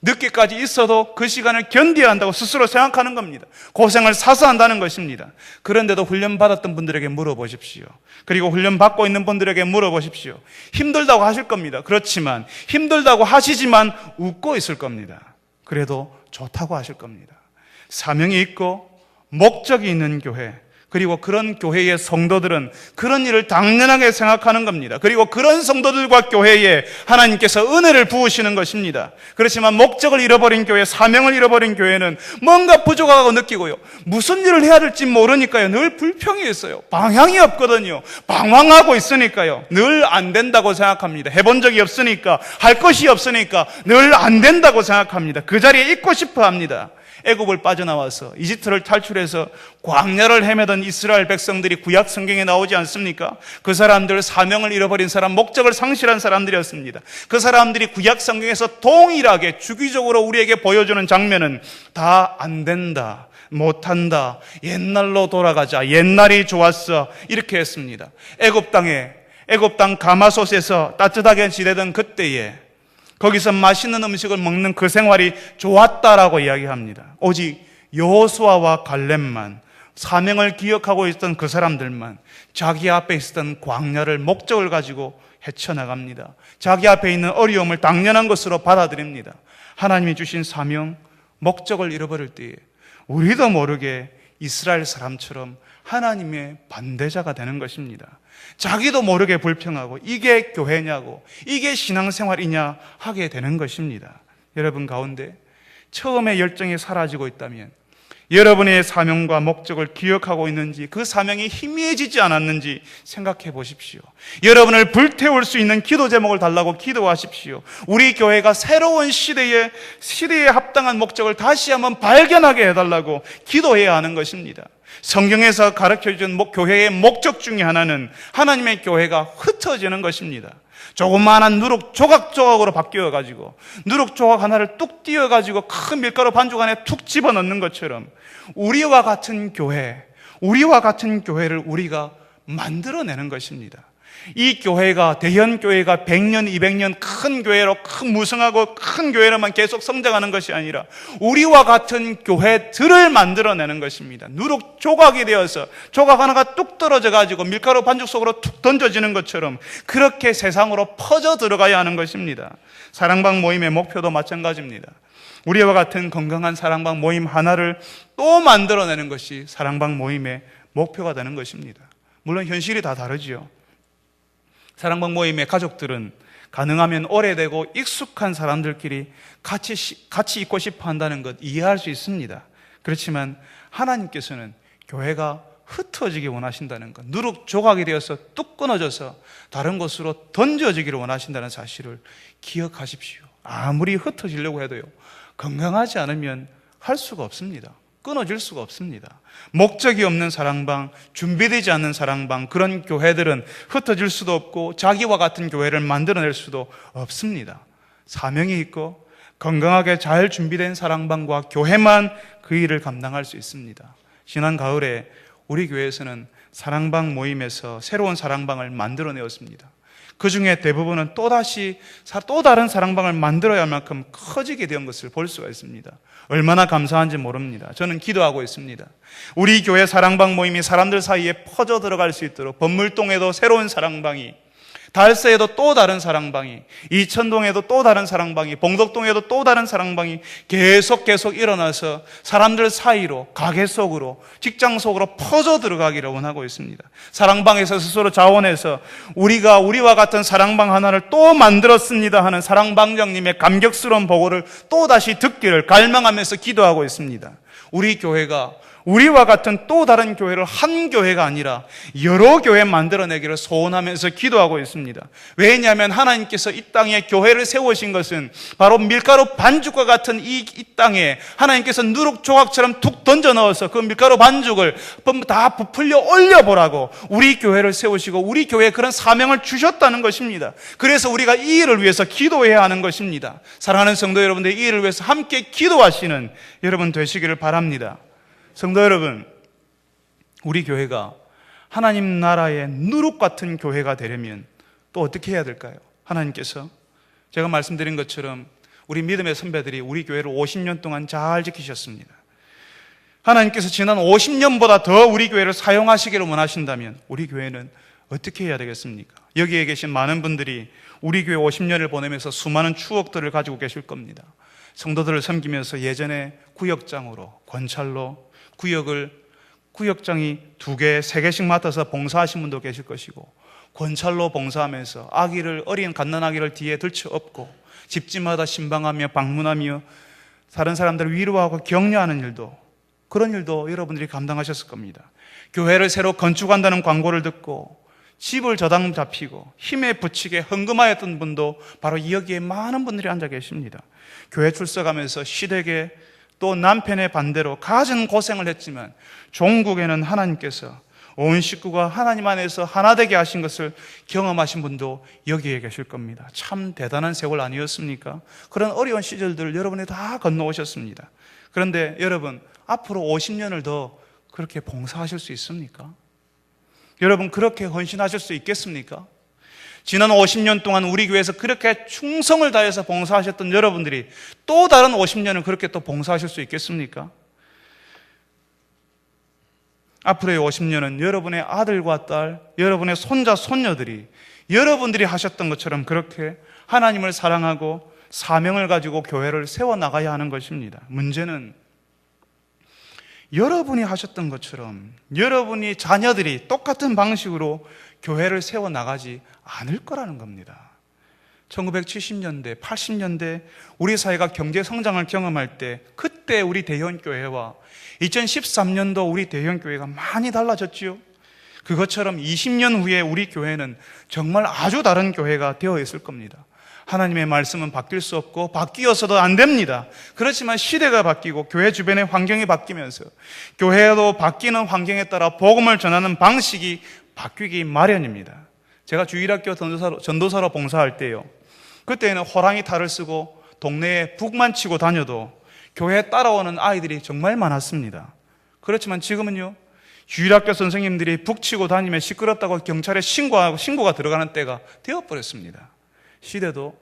늦게까지 있어도 그 시간을 견뎌야 한다고 스스로 생각하는 겁니다. 고생을 사서 한다는 것입니다. 그런데도 훈련받았던 분들에게 물어보십시오. 그리고 훈련받고 있는 분들에게 물어보십시오. 힘들다고 하실 겁니다. 그렇지만 힘들다고 하시지만 웃고 있을 겁니다. 그래도 좋다고 하실 겁니다. 사명이 있고 목적이 있는 교회, 그리고 그런 교회의 성도들은 그런 일을 당연하게 생각하는 겁니다. 그리고 그런 성도들과 교회에 하나님께서 은혜를 부으시는 것입니다. 그렇지만 목적을 잃어버린 교회, 사명을 잃어버린 교회는 뭔가 부족하고 느끼고요, 무슨 일을 해야 될지 모르니까요, 늘 불평이 있어요. 방향이 없거든요. 방황하고 있으니까요, 늘 안 된다고 생각합니다. 해본 적이 없으니까, 할 것이 없으니까 늘 안 된다고 생각합니다. 그 자리에 있고 싶어 합니다. 애굽을 빠져나와서 이집트를 탈출해서 광야를 헤매던 이스라엘 백성들이 구약 성경에 나오지 않습니까? 그 사람들, 사명을 잃어버린 사람, 목적을 상실한 사람들이었습니다. 그 사람들이 구약 성경에서 동일하게 주기적으로 우리에게 보여주는 장면은 다 안 된다, 못한다, 옛날로 돌아가자, 옛날이 좋았어, 이렇게 했습니다. 애굽 땅 가마솥에서 따뜻하게 지내던 그때에 거기서 맛있는 음식을 먹는 그 생활이 좋았다라고 이야기합니다. 오직 여호수아와 갈렙만, 사명을 기억하고 있던 그 사람들만 자기 앞에 있었던 광야를 목적을 가지고 헤쳐나갑니다. 자기 앞에 있는 어려움을 당연한 것으로 받아들입니다. 하나님이 주신 사명, 목적을 잃어버릴 때에 우리도 모르게 이스라엘 사람처럼 하나님의 반대자가 되는 것입니다. 자기도 모르게 불평하고 이게 교회냐고, 이게 신앙생활이냐 하게 되는 것입니다. 여러분 가운데 처음에 열정이 사라지고 있다면, 여러분의 사명과 목적을 기억하고 있는지, 그 사명이 희미해지지 않았는지 생각해 보십시오. 여러분을 불태울 수 있는 기도 제목을 달라고 기도하십시오. 우리 교회가 새로운 시대에 합당한 목적을 다시 한번 발견하게 해달라고 기도해야 하는 것입니다. 성경에서 가르쳐준 교회의 목적 중에 하나는 하나님의 교회가 흩어지는 것입니다. 조그마한 누룩 조각조각으로 바뀌어가지고 누룩 조각 하나를 뚝 띄어가지고 큰 밀가루 반죽 안에 툭 집어넣는 것처럼 우리와 같은 교회를 우리가 만들어내는 것입니다. 이 교회가, 대현교회가 100년, 200년 큰 교회로, 큰 무성하고 큰 교회로만 계속 성장하는 것이 아니라 우리와 같은 교회들을 만들어내는 것입니다. 누룩 조각이 되어서 조각 하나가 뚝 떨어져 가지고 밀가루 반죽 속으로 툭 던져지는 것처럼 그렇게 세상으로 퍼져 들어가야 하는 것입니다. 사랑방 모임의 목표도 마찬가지입니다. 우리와 같은 건강한 사랑방 모임 하나를 또 만들어내는 것이 사랑방 모임의 목표가 되는 것입니다. 물론 현실이 다 다르지요. 사랑방 모임의 가족들은 가능하면 오래되고 익숙한 사람들끼리 같이 있고 싶어 한다는 것 이해할 수 있습니다. 그렇지만 하나님께서는 교회가 흩어지기 원하신다는 것, 누룩 조각이 되어서 뚝 끊어져서 다른 곳으로 던져지기를 원하신다는 사실을 기억하십시오. 아무리 흩어지려고 해도요, 건강하지 않으면 할 수가 없습니다. 끊어질 수가 없습니다. 목적이 없는 사랑방, 준비되지 않는 사랑방, 그런 교회들은 흩어질 수도 없고 자기와 같은 교회를 만들어낼 수도 없습니다. 사명이 있고 건강하게 잘 준비된 사랑방과 교회만 그 일을 감당할 수 있습니다. 지난 가을에 우리 교회에서는 사랑방 모임에서 새로운 사랑방을 만들어내었습니다. 그 중에 대부분은 또 다른 사랑방을 만들어야 할 만큼 커지게 된 것을 볼 수가 있습니다. 얼마나 감사한지 모릅니다. 저는 기도하고 있습니다. 우리 교회 사랑방 모임이 사람들 사이에 퍼져 들어갈 수 있도록 범물동에도 새로운 사랑방이, 달서에도 또 다른 사랑방이, 이천동에도 또 다른 사랑방이, 봉덕동에도 또 다른 사랑방이 계속 일어나서 사람들 사이로, 가게 속으로, 직장 속으로 퍼져 들어가기를 원하고 있습니다. 사랑방에서 스스로 자원해서 우리와 같은 사랑방 하나를 또 만들었습니다 하는 사랑방장님의 감격스러운 보고를 또 다시 듣기를 갈망하면서 기도하고 있습니다. 우리 교회가 우리와 같은 또 다른 교회를 한 교회가 아니라 여러 교회 만들어내기를 소원하면서 기도하고 있습니다. 왜냐하면 하나님께서 이 땅에 교회를 세우신 것은 바로 밀가루 반죽과 같은 이 땅에 하나님께서 누룩 조각처럼 툭 던져 넣어서 그 밀가루 반죽을 다 부풀려 올려보라고 우리 교회를 세우시고 우리 교회에 그런 사명을 주셨다는 것입니다. 그래서 우리가 이 일을 위해서 기도해야 하는 것입니다. 사랑하는 성도 여러분들, 이 일을 위해서 함께 기도하시는 여러분 되시기를 바랍니다. 성도 여러분, 우리 교회가 하나님 나라의 누룩 같은 교회가 되려면 또 어떻게 해야 될까요? 하나님께서 제가 말씀드린 것처럼 우리 믿음의 선배들이 우리 교회를 50년 동안 잘 지키셨습니다. 하나님께서 지난 50년보다 더 우리 교회를 사용하시기를 원하신다면 우리 교회는 어떻게 해야 되겠습니까? 여기에 계신 많은 분들이 우리 교회 50년을 보내면서 수많은 추억들을 가지고 계실 겁니다. 성도들을 섬기면서 예전에 구역장으로, 권찰로 구역장이 2개, 3개씩 맡아서 봉사하신 분도 계실 것이고, 권찰로 봉사하면서 어린 갓난아기를 뒤에 들쳐업고 집집마다 신방하며 방문하며 다른 사람들을 위로하고 격려하는 일도, 그런 일도 여러분들이 감당하셨을 겁니다. 교회를 새로 건축한다는 광고를 듣고 집을 저당 잡히고 힘에 부치게 헌금하였던 분도 바로 여기에 많은 분들이 앉아 계십니다. 교회 출석하면서 시댁에 또 남편의 반대로 갖은 고생을 했지만 종국에는 하나님께서 온 식구가 하나님 안에서 하나 되게 하신 것을 경험하신 분도 여기에 계실 겁니다. 참 대단한 세월 아니었습니까? 그런 어려운 시절들을 여러분이 다 건너오셨습니다. 그런데 여러분, 앞으로 50년을 더 그렇게 봉사하실 수 있습니까? 여러분, 그렇게 헌신하실 수 있겠습니까? 지난 50년 동안 우리 교회에서 그렇게 충성을 다해서 봉사하셨던 여러분들이 또 다른 50년을 그렇게 또 봉사하실 수 있겠습니까? 앞으로의 50년은 여러분의 아들과 딸, 여러분의 손자, 손녀들이 여러분들이 하셨던 것처럼 그렇게 하나님을 사랑하고 사명을 가지고 교회를 세워나가야 하는 것입니다. 문제는 여러분이 하셨던 것처럼 여러분이 자녀들이 똑같은 방식으로 교회를 세워나가지 않을 거라는 겁니다. 1970년대, 80년대 우리 사회가 경제 성장을 경험할 때 그때 우리 대형교회와 2013년도 우리 대형교회가 많이 달라졌지요. 그것처럼 20년 후에 우리 교회는 정말 아주 다른 교회가 되어 있을 겁니다. 하나님의 말씀은 바뀔 수 없고 바뀌어서도 안 됩니다. 그렇지만 시대가 바뀌고 교회 주변의 환경이 바뀌면서 교회도 바뀌는 환경에 따라 복음을 전하는 방식이 바뀌기 마련입니다. 제가 주일학교 전도사로 봉사할 때요, 그때는 호랑이 탈을 쓰고 동네에 북만 치고 다녀도 교회에 따라오는 아이들이 정말 많았습니다. 그렇지만 지금은요, 주일학교 선생님들이 북치고 다니면 시끄럽다고 경찰에 신고가 들어가는 때가 되어버렸습니다. 시대도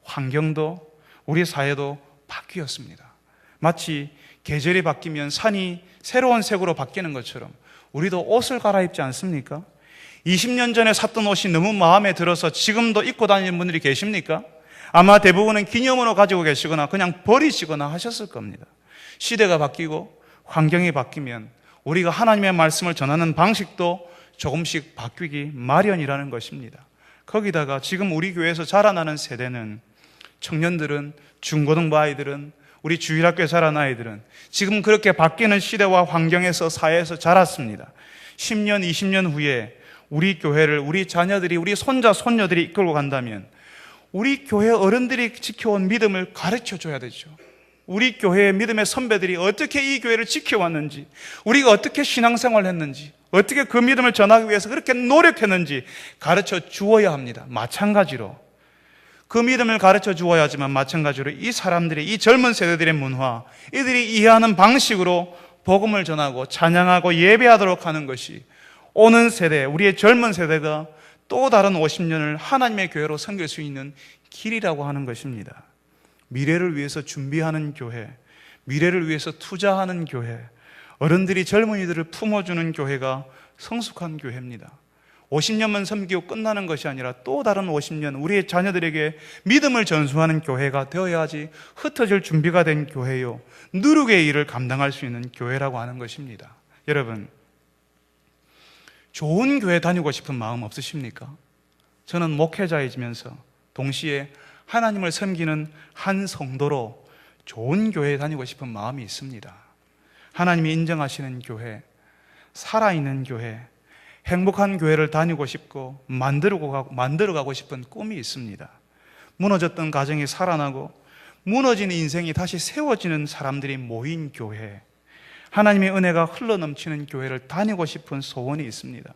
환경도 우리 사회도 바뀌었습니다. 마치 계절이 바뀌면 산이 새로운 색으로 바뀌는 것처럼 우리도 옷을 갈아입지 않습니까? 20년 전에 샀던 옷이 너무 마음에 들어서 지금도 입고 다니는 분들이 계십니까? 아마 대부분은 기념으로 가지고 계시거나 그냥 버리시거나 하셨을 겁니다. 시대가 바뀌고 환경이 바뀌면 우리가 하나님의 말씀을 전하는 방식도 조금씩 바뀌기 마련이라는 것입니다. 거기다가 지금 우리 교회에서 자라나는 세대는, 청년들은, 중고등부 아이들은, 우리 주일학교에 자란 아이들은 지금 그렇게 바뀌는 시대와 환경에서 사회에서 자랐습니다. 10년, 20년 후에 우리 교회를 우리 자녀들이, 우리 손자, 손녀들이 이끌고 간다면 우리 교회 어른들이 지켜온 믿음을 가르쳐 줘야 되죠. 우리 교회의 믿음의 선배들이 어떻게 이 교회를 지켜왔는지, 우리가 어떻게 신앙생활을 했는지, 어떻게 그 믿음을 전하기 위해서 그렇게 노력했는지 가르쳐 주어야 합니다. 마찬가지로 그 믿음을 가르쳐 주어야 하지만 마찬가지로 이 사람들의, 이 젊은 세대들의 문화, 이들이 이해하는 방식으로 복음을 전하고 찬양하고 예배하도록 하는 것이 오는 세대, 우리의 젊은 세대가 또 다른 50년을 하나님의 교회로 섬길 수 있는 길이라고 하는 것입니다. 미래를 위해서 준비하는 교회, 미래를 위해서 투자하는 교회, 어른들이 젊은이들을 품어주는 교회가 성숙한 교회입니다. 50년만 섬기고 끝나는 것이 아니라 또 다른 50년 우리의 자녀들에게 믿음을 전수하는 교회가 되어야지 흩어질 준비가 된 교회요, 누룩의 일을 감당할 수 있는 교회라고 하는 것입니다. 여러분, 좋은 교회 다니고 싶은 마음 없으십니까? 저는 목회자이면서 동시에 하나님을 섬기는 한 성도로 좋은 교회에 다니고 싶은 마음이 있습니다. 하나님이 인정하시는 교회, 살아있는 교회, 행복한 교회를 다니고 싶고 만들어가고 싶은 꿈이 있습니다. 무너졌던 가정이 살아나고 무너진 인생이 다시 세워지는 사람들이 모인 교회, 하나님의 은혜가 흘러넘치는 교회를 다니고 싶은 소원이 있습니다.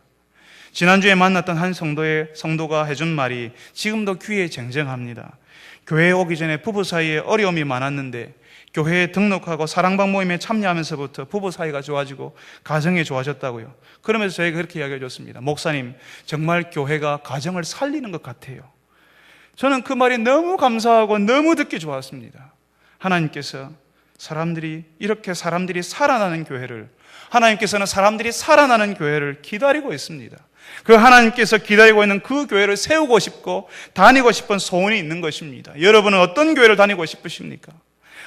지난주에 만났던 한 성도가 해준 말이 지금도 귀에 쟁쟁합니다. 교회에 오기 전에 부부 사이에 어려움이 많았는데 교회에 등록하고 사랑방 모임에 참여하면서부터 부부 사이가 좋아지고 가정이 좋아졌다고요. 그러면서 저에게 그렇게 이야기해 줬습니다. 목사님, 정말 교회가 가정을 살리는 것 같아요. 저는 그 말이 너무 감사하고 너무 듣기 좋았습니다. 하나님께서 이렇게 사람들이 살아나는 교회를, 하나님께서는 사람들이 살아나는 교회를 기다리고 있습니다. 그 하나님께서 기다리고 있는 그 교회를 세우고 싶고 다니고 싶은 소원이 있는 것입니다. 여러분은 어떤 교회를 다니고 싶으십니까?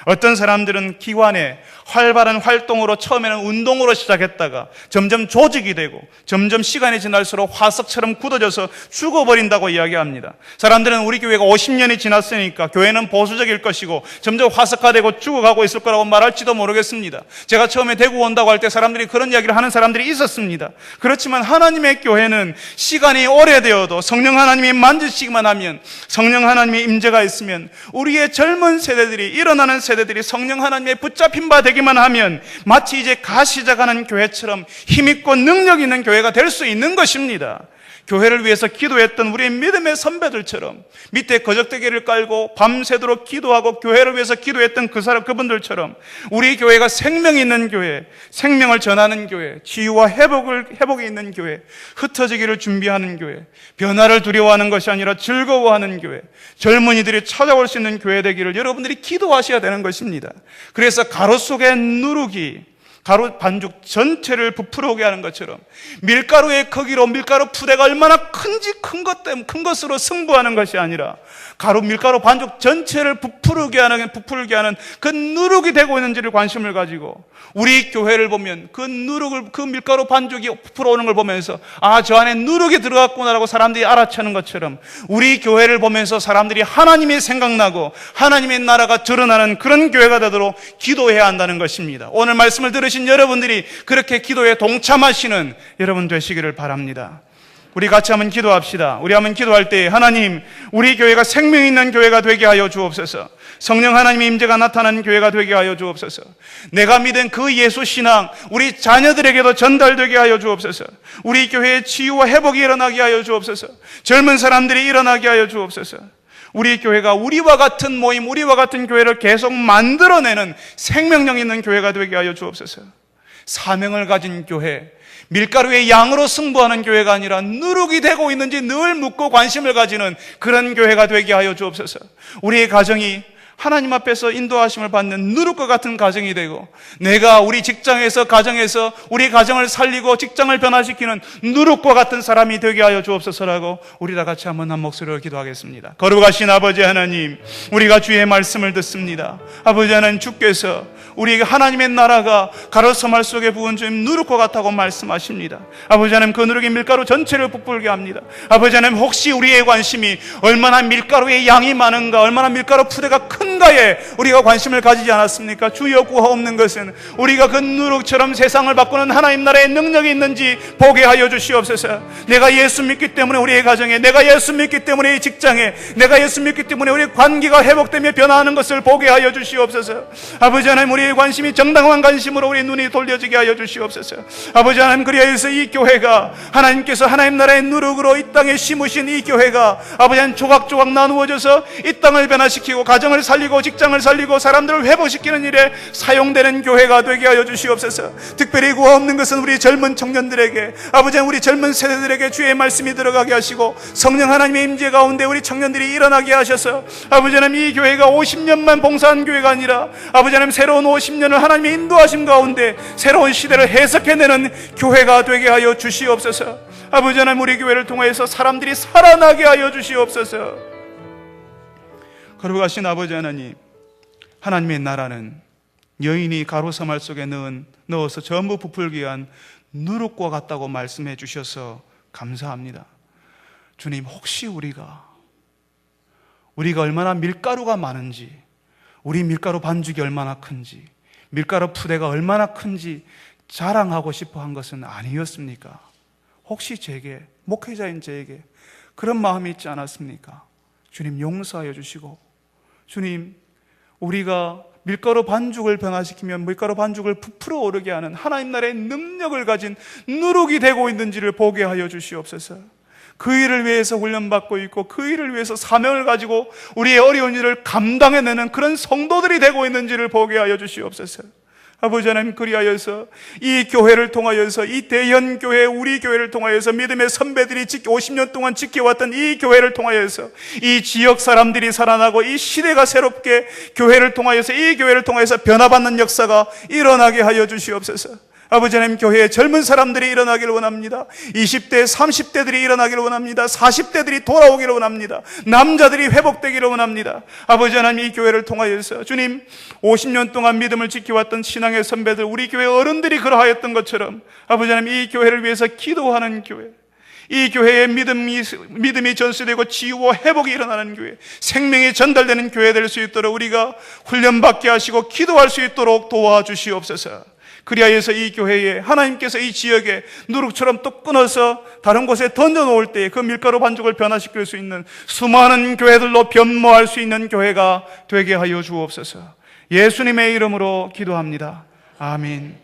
어떤 사람들은 기관에 활발한 활동으로 처음에는 운동으로 시작했다가 점점 조직이 되고 점점 시간이 지날수록 화석처럼 굳어져서 죽어버린다고 이야기합니다. 사람들은 우리 교회가 50년이 지났으니까 교회는 보수적일 것이고 점점 화석화되고 죽어가고 있을 거라고 말할지도 모르겠습니다. 제가 처음에 대구 온다고 할 때 사람들이 그런 이야기를 하는 사람들이 있었습니다. 그렇지만 하나님의 교회는 시간이 오래되어도 성령 하나님이 만지시기만 하면, 성령 하나님의 임재가 있으면 우리의 젊은 세대들이, 일어나는 세대들이 성령 하나님의 붙잡힌 바 되기만 하면 마치 이제 가시작하는 교회처럼 힘있고 능력 있는 교회가 될 수 있는 것입니다. 교회를 위해서 기도했던 우리 믿음의 선배들처럼, 밑에 거적대기를 깔고 밤새도록 기도하고 교회를 위해서 기도했던 그분들처럼 우리 교회가 생명이 있는 교회, 생명을 전하는 교회, 치유와 회복이 있는 교회, 흩어지기를 준비하는 교회, 변화를 두려워하는 것이 아니라 즐거워하는 교회, 젊은이들이 찾아올 수 있는 교회 되기를 여러분들이 기도하셔야 되는 것입니다. 그래서 가로 속의 누룩이 가루 반죽 전체를 부풀어 오게 하는 것처럼 밀가루의 크기로 밀가루 푸대가 얼마나 큰지 큰 것으로 승부하는 것이 아니라 밀가루 반죽 전체를 부풀게 하는 그 누룩이 되고 있는지를 관심을 가지고 우리 교회를 보면 그 밀가루 반죽이 부풀어 오는 걸 보면서 저 안에 누룩이 들어갔구나라고 사람들이 알아채는 것처럼 우리 교회를 보면서 사람들이 하나님이 생각나고 하나님의 나라가 드러나는 그런 교회가 되도록 기도해야 한다는 것입니다. 오늘 말씀을 들으신 여러분들이 그렇게 기도에 동참하시는 여러분 되시기를 바랍니다. 우리 같이 한번 기도합시다. 우리 한번 기도할 때 하나님, 우리 교회가 생명 있는 교회가 되게 하여 주옵소서. 성령 하나님의 임재가 나타나는 교회가 되게 하여 주옵소서. 내가 믿은 그 예수 신앙 우리 자녀들에게도 전달되게 하여 주옵소서. 우리 교회의 치유와 회복이 일어나게 하여 주옵소서. 젊은 사람들이 일어나게 하여 주옵소서. 우리 교회가 우리와 같은 모임, 우리와 같은 교회를 계속 만들어내는 생명력 있는 교회가 되게 하여 주옵소서. 사명을 가진 교회, 밀가루의 양으로 승부하는 교회가 아니라 누룩이 되고 있는지 늘 묻고 관심을 가지는 그런 교회가 되게 하여 주옵소서. 우리의 가정이 하나님 앞에서 인도하심을 받는 누룩과 같은 가정이 되고, 내가 우리 직장에서 가정에서 우리 가정을 살리고 직장을 변화시키는 누룩과 같은 사람이 되게 하여 주옵소서라고 우리 다 같이 한번 한 목소리로 기도하겠습니다. 거룩하신 아버지 하나님, 우리가 주의 말씀을 듣습니다. 아버지 하나님, 주께서 우리에게 하나님의 나라가 가로서말 속에 부은 주님 누룩과 같다고 말씀하십니다. 아버지 하나님, 그 누룩이 밀가루 전체를 부풀게 합니다. 아버지 하나님, 혹시 우리의 관심이 얼마나 밀가루의 양이 많은가, 얼마나 밀가루 푸대가 큰가에 우리가 관심을 가지지 않았습니까? 주여, 구하옵는 것은 우리가 그 누룩처럼 세상을 바꾸는 하나님 나라의 능력이 있는지 보게 하여 주시옵소서. 내가 예수 믿기 때문에 우리의 가정에, 내가 예수 믿기 때문에 우리 직장에, 내가 예수 믿기 때문에 우리 관계가 회복되며 변화하는 것을 보게 하여 주시옵소서. 아버지 하나님, 우리의 관심이 정당한 관심으로 우리 눈이 돌려지게 하여 주시옵소서. 아버지 하나님, 그리하여서 이 교회가 하나님께서 하나님 나라의 누룩으로 이 땅에 심으신 이 교회가 아버지 하나님 조각조각 나누어져서 이 땅을 변화시키고 가정을 살리고 직장을 살리고 사람들을 회복시키는 일에 사용되는 교회가 되게 하여 주시옵소서. 특별히 구하옵는 것은 우리 젊은 청년들에게, 아버지 하나님, 우리 젊은 세대들에게 주의 말씀이 들어가게 하시고 성령 하나님의 임재 가운데 우리 청년들이 일어나게 하셔서 아버지 하나님, 이 교회가 50년만 봉사한 교회가 아니라 아버지 하나님, 새로운 50년을 하나님의 인도하심 가운데 새로운 시대를 해석해내는 교회가 되게 하여 주시옵소서. 아버지 하나님, 우리 교회를 통해서 사람들이 살아나게 하여 주시옵소서. 거룩하신 아버지 하나님, 하나님의 나라는 여인이 가로사말 속에 넣어서 전부 부풀게 한 누룩과 같다고 말씀해 주셔서 감사합니다. 주님, 혹시 우리가 얼마나 밀가루가 많은지, 우리 밀가루 반죽이 얼마나 큰지, 밀가루 푸대가 얼마나 큰지 자랑하고 싶어 한 것은 아니었습니까? 혹시 제게, 목회자인 저에게 그런 마음이 있지 않았습니까? 주님, 용서하여 주시고, 주님, 우리가 밀가루 반죽을 변화시키면 밀가루 반죽을 부풀어 오르게 하는 하나님 나라의 능력을 가진 누룩이 되고 있는지를 보게 하여 주시옵소서. 그 일을 위해서 훈련받고 있고 그 일을 위해서 사명을 가지고 우리의 어려운 일을 감당해내는 그런 성도들이 되고 있는지를 보게 하여 주시옵소서. 아버지 하나님, 그리하여서 이 교회를 통하여서, 이 대현교회, 우리 교회를 통하여서 믿음의 선배들이 50년 동안 지켜왔던 이 교회를 통하여서 이 지역 사람들이 살아나고 이 시대가 새롭게 교회를 통하여서, 이 교회를 통하여서 변화받는 역사가 일어나게 하여 주시옵소서. 아버지 하나님, 교회에 젊은 사람들이 일어나기를 원합니다. 20대, 30대들이 일어나기를 원합니다. 40대들이 돌아오기를 원합니다. 남자들이 회복되기를 원합니다. 아버지 하나님, 이 교회를 통하여서 주님, 50년 동안 믿음을 지켜왔던 신앙의 선배들, 우리 교회 어른들이 그러하였던 것처럼 아버지 하나님, 이 교회를 위해서 기도하는 교회, 이 교회에 믿음이 전수되고 치유와 회복이 일어나는 교회, 생명이 전달되는 교회 될 수 있도록 우리가 훈련받게 하시고 기도할 수 있도록 도와주시옵소서. 그리하여서 이 교회에, 하나님께서 이 지역에 누룩처럼 또 끊어서 다른 곳에 던져놓을 때 그 밀가루 반죽을 변화시킬 수 있는 수많은 교회들로 변모할 수 있는 교회가 되게 하여 주옵소서. 예수님의 이름으로 기도합니다. 아멘.